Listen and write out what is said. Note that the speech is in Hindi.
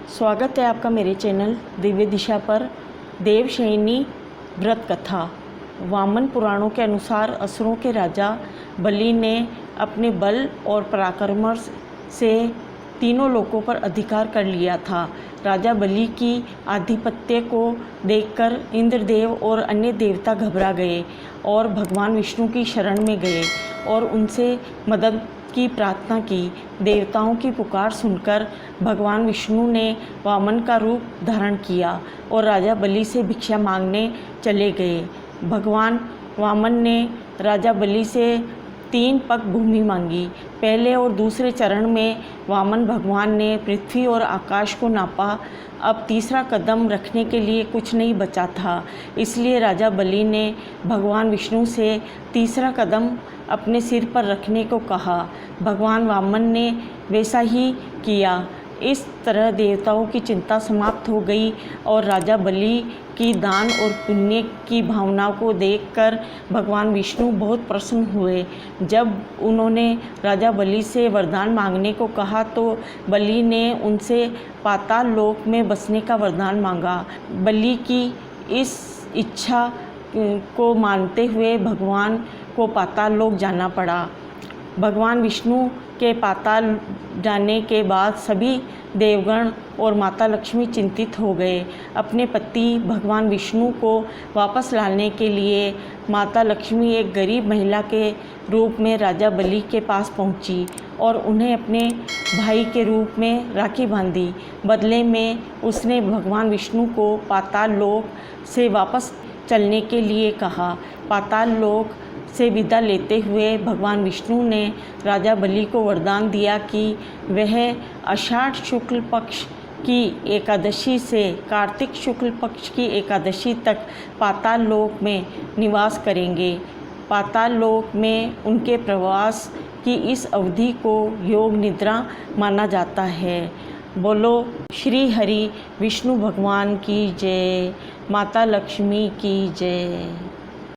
स्वागत है आपका मेरे चैनल दिव्य दिशा पर। देवशयनी व्रत कथा। वामन पुराणों के अनुसार असुरों के राजा बलि ने अपने बल और पराक्रम से तीनों लोकों पर अधिकार कर लिया था। राजा बलि की आधिपत्य को देखकर इंद्रदेव और अन्य देवता घबरा गए और भगवान विष्णु की शरण में गए और उनसे मदद की प्रार्थना की। देवताओं की पुकार सुनकर भगवान विष्णु ने वामन का रूप धारण किया और राजा बलि से भिक्षा मांगने चले गए। भगवान वामन ने राजा बलि से 3 पग भूमि मांगी। पहले और दूसरे चरण में वामन भगवान ने पृथ्वी और आकाश को नापा। अब तीसरा कदम रखने के लिए कुछ नहीं बचा था, इसलिए राजा बलि ने भगवान विष्णु से तीसरा कदम अपने सिर पर रखने को कहा। भगवान वामन ने वैसा ही किया। इस तरह देवताओं की चिंता समाप्त हो गई और राजा बलि की दान और पुण्य की भावनाओं को देखकर भगवान विष्णु बहुत प्रसन्न हुए। जब उन्होंने राजा बलि से वरदान मांगने को कहा तो बलि ने उनसे पाताल लोक में बसने का वरदान मांगा। बलि की इस इच्छा को मानते हुए भगवान को पाताल लोक जाना पड़ा। भगवान विष्णु के पाताल जाने के बाद सभी देवगण और माता लक्ष्मी चिंतित हो गए। अपने पति भगवान विष्णु को वापस लाने के लिए माता लक्ष्मी एक गरीब महिला के रूप में राजा बलि के पास पहुंची और उन्हें अपने भाई के रूप में राखी बांधी। बदले में उसने भगवान विष्णु को पाताल लोक से वापस चलने के लिए कहा। पाताल लोक से विदा लेते हुए भगवान विष्णु ने राजा बलि को वरदान दिया कि वह आषाढ़ शुक्ल पक्ष की एकादशी से कार्तिक शुक्ल पक्ष की एकादशी तक पाताल लोक में निवास करेंगे। पाताल लोक में उनके प्रवास की इस अवधि को योग निद्रा माना जाता है। बोलो श्री हरि विष्णु भगवान की जय, माता लक्ष्मी की जय।